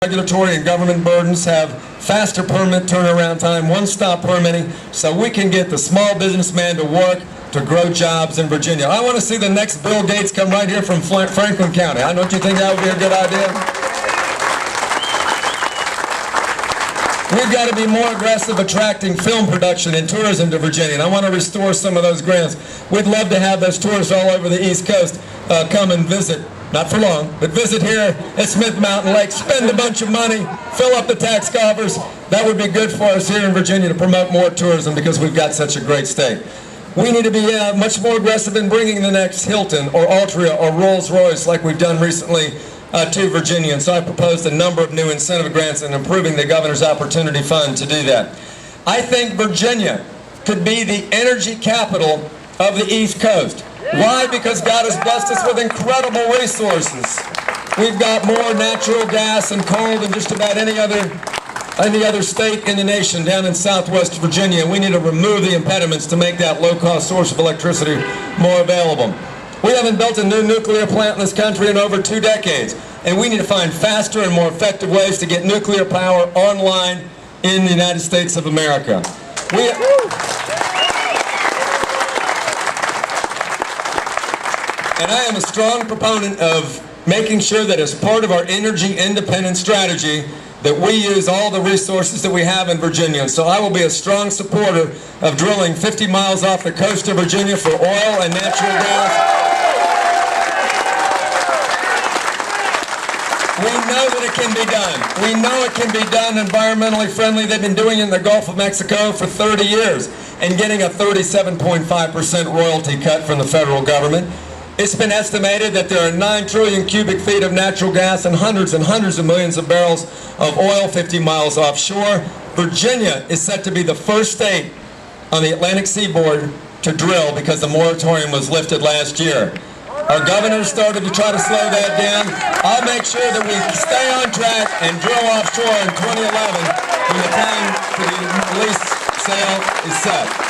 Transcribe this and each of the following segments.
Regulatory and government burdens, have faster permit turnaround time, one-stop permitting, so we can get the small businessman to work to grow jobs in Virginia. I want to see the next Bill Gates come right here from Franklin County. Don't you think that would be a good idea? We've got to be more aggressive attracting film production and tourism to Virginia, and I want to restore some of those grants. We'd love to have those tourists all over the East Coast come and visit. Not for long, but visit here at Smith Mountain Lake, spend a bunch of money, fill up the tax coffers. That would be good for us here in Virginia to promote more tourism because we've got such a great state. We need to be much more aggressive in bringing the next Hilton or Altria or Rolls-Royce like we've done recently to Virginia. And so I proposed a number of new incentive grants and improving the Governor's Opportunity Fund to do that. I think Virginia could be the energy capital of the East Coast. Why? Because God has blessed us with incredible resources. We've got more natural gas and coal than just about any other state in the nation down in Southwest Virginia. We need to remove the impediments to make that low-cost source of electricity more available. We haven't built a new nuclear plant in this country in over 2 decades, and we need to find faster and more effective ways to get nuclear power online in the United States of America. And I am a strong proponent of making sure that as part of our energy independence strategy that we use all the resources that we have in Virginia. So I will be a strong supporter of drilling 50 miles off the coast of Virginia for oil and natural gas. We know that it can be done. We know it can be done environmentally friendly. They've been doing it in the Gulf of Mexico for 30 years and getting a 37.5% royalty cut from the federal government. It's been estimated that there are 9 trillion cubic feet of natural gas and hundreds of millions of barrels of oil 50 miles offshore. Virginia is set to be the first state on the Atlantic seaboard to drill because the moratorium was lifted last year. Our governor started to try to slow that down. I'll make sure that we stay on track and drill offshore in 2011 when the time for the lease sale is set.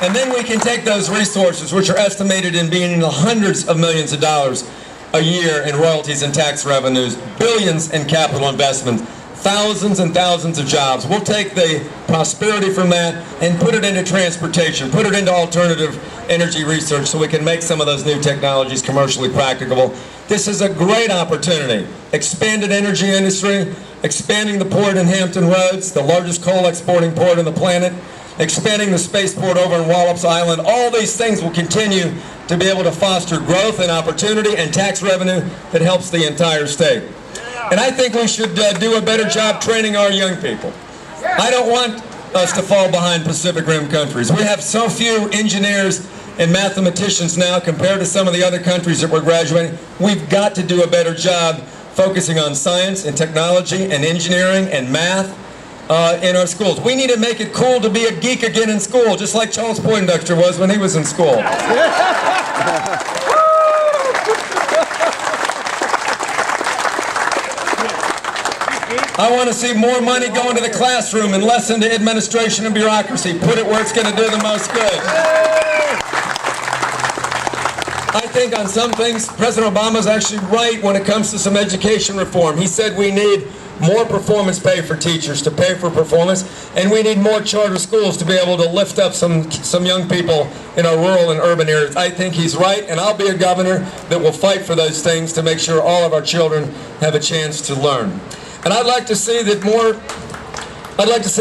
And then we can take those resources, which are estimated in being in the hundreds of millions of dollars a year in royalties and tax revenues, billions in capital investments, thousands and thousands of jobs. We'll take the prosperity from that and put it into transportation, put it into alternative energy research so we can make some of those new technologies commercially practicable. This is a great opportunity. Expanded energy industry, expanding the port in Hampton Roads, the largest coal exporting port on the planet, expanding the spaceport over in Wallops Island. All these things will continue to be able to foster growth and opportunity and tax revenue that helps the entire state. And I think we should do a better job training our young people. I don't want us to fall behind Pacific Rim countries. We have so few engineers and mathematicians now compared to some of the other countries that we're graduating. We've got to do a better job focusing on science and technology and engineering and math in our schools. We need to make it cool to be a geek again in school, just like Charles Poindexter was when he was in school. I want to see more money go into the classroom and less into administration and bureaucracy. Put it where it's going to do the most good. I think on some things, President Obama's actually right when it comes to some education reform. He said we need more performance pay for teachers to pay for performance, and we need more charter schools to be able to lift up some young people in our rural and urban areas. I think he's right, and I'll be a governor that will fight for those things to make sure all of our children have a chance to learn. And I'd like to see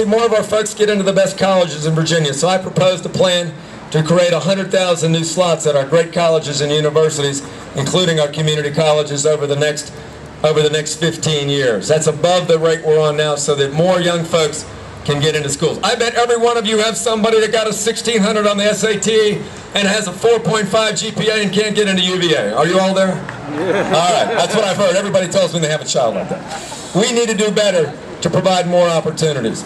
more of our folks get into the best colleges in Virginia. So I proposed a plan to create 100,000 new slots at our great colleges and universities, including our community colleges over the next 15 years. That's above the rate we're on now so that more young folks can get into schools. I bet every one of you have somebody that got a 1600 on the SAT and has a 4.5 GPA and can't get into UVA. Are you all there? Yeah. All right, that's what I've heard. Everybody tells me they have a child like that. We need to do better to provide more opportunities.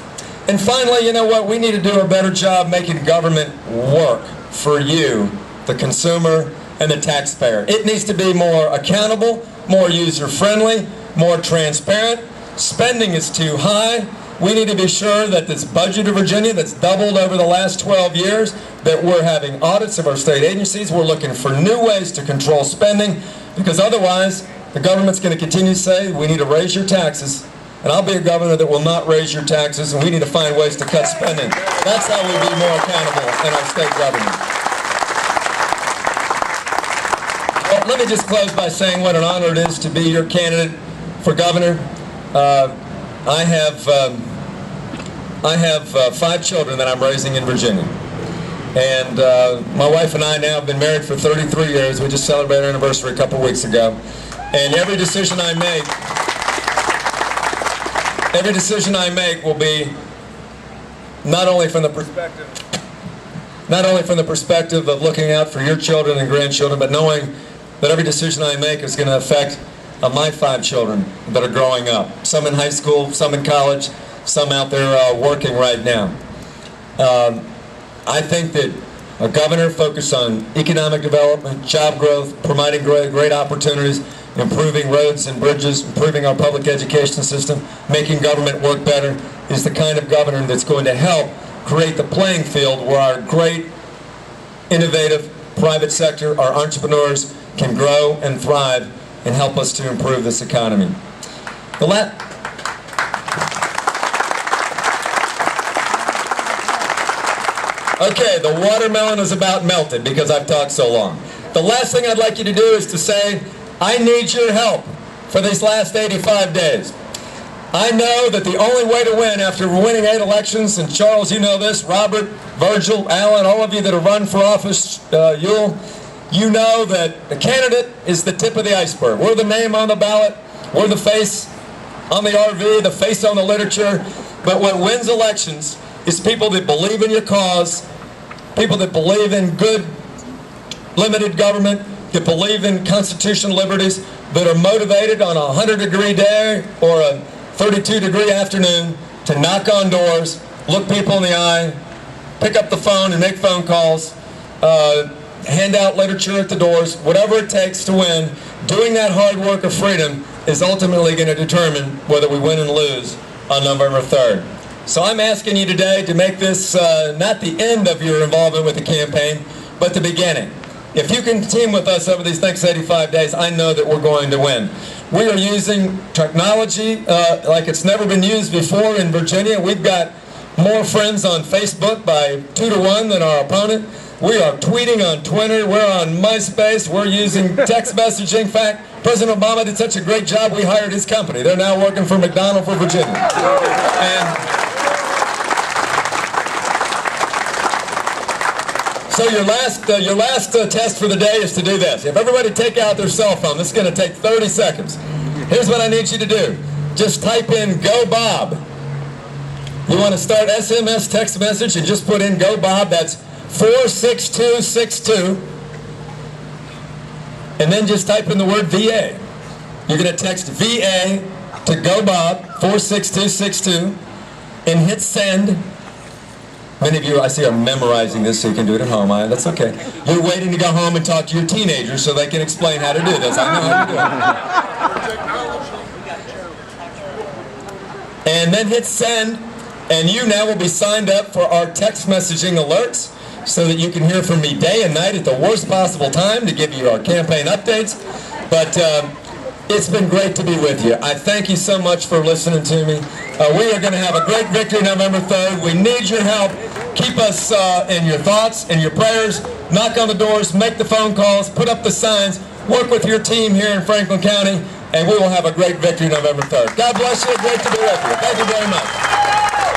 And finally, you know what? We need to do a better job making government work for you, the consumer, and the taxpayer. It needs to be more accountable, more user-friendly, more transparent. Spending is too high. We need to be sure that this budget of Virginia that's doubled over the last 12 years, that we're having audits of our state agencies. We're looking for new ways to control spending, because otherwise The government's going to continue to say, we need to raise your taxes, and I'll be a governor that will not raise your taxes, and we need to find ways to cut spending. That's how we be more accountable in our state government. Well, let me just close by saying what an honor it is to be your candidate for governor. I have 5 children that I'm raising in Virginia. And my wife and I now have been married for 33 years. We just celebrated our anniversary a couple weeks ago. And every decision I make will be not only from the perspective of looking out for your children and grandchildren, but knowing that every decision I make is going to affect my 5 children that are growing up. Some in high school, some in college, some out there working right now. I think that a governor focused on economic development, job growth, providing great opportunities, improving roads and bridges, improving our public education system, making government work better, is the kind of governor that's going to help create the playing field where our great, innovative private sector, our entrepreneurs, can grow and thrive and help us to improve this economy. Okay, the watermelon is about melted because I've talked so long. The last thing I'd like you to do is to say, I need your help for these last 85 days. I know that the only way to win after winning 8 elections, and Charles, you know this, Robert, Virgil, Alan, all of you that have run for office, you know that the candidate is the tip of the iceberg. We're the name on the ballot, we're the face on the RV, the face on the literature, but what wins elections is people that believe in your cause, people that believe in good, limited government, that believe in constitutional liberties, that are motivated on a 100-degree day or a 32-degree afternoon to knock on doors, look people in the eye, pick up the phone and make phone calls, hand out literature at the doors, whatever it takes to win. Doing that hard work of freedom is ultimately going to determine whether we win and lose on November 3rd. So I'm asking you today to make this not the end of your involvement with the campaign, but the beginning. If you can team with us over these next 85 days, I know that we're going to win. We are using technology like it's never been used before in Virginia. We've got more friends on Facebook by 2 to 1 than our opponent. We are tweeting on Twitter. We're on MySpace. We're using text messaging. In fact, President Obama did such a great job, we hired his company. They're now working for McDonnell for Virginia. So your last test for the day is to do this. If everybody take out their cell phone, this is going to take 30 seconds. Here's what I need you to do. Just type in Go Bob. You want to start SMS text message and just put in Go Bob. That's 46262. And then just type in the word VA. You're going to text VA to Go Bob 46262 and hit send. Many of you, I see, are memorizing this so you can do it at home. That's okay. You're waiting to go home and talk to your teenagers so they can explain how to do this. I know how to do it. And then hit send, and you now will be signed up for our text messaging alerts so that you can hear from me day and night at the worst possible time to give you our campaign updates. But it's been great to be with you. I thank you so much for listening to me. We are going to have a great victory November 3rd. We need your help. Keep us in your thoughts and your prayers. Knock on the doors, make the phone calls, put up the signs, work with your team here in Franklin County, and we will have a great victory November 3rd. God bless you. Great to be with you. Thank you very much.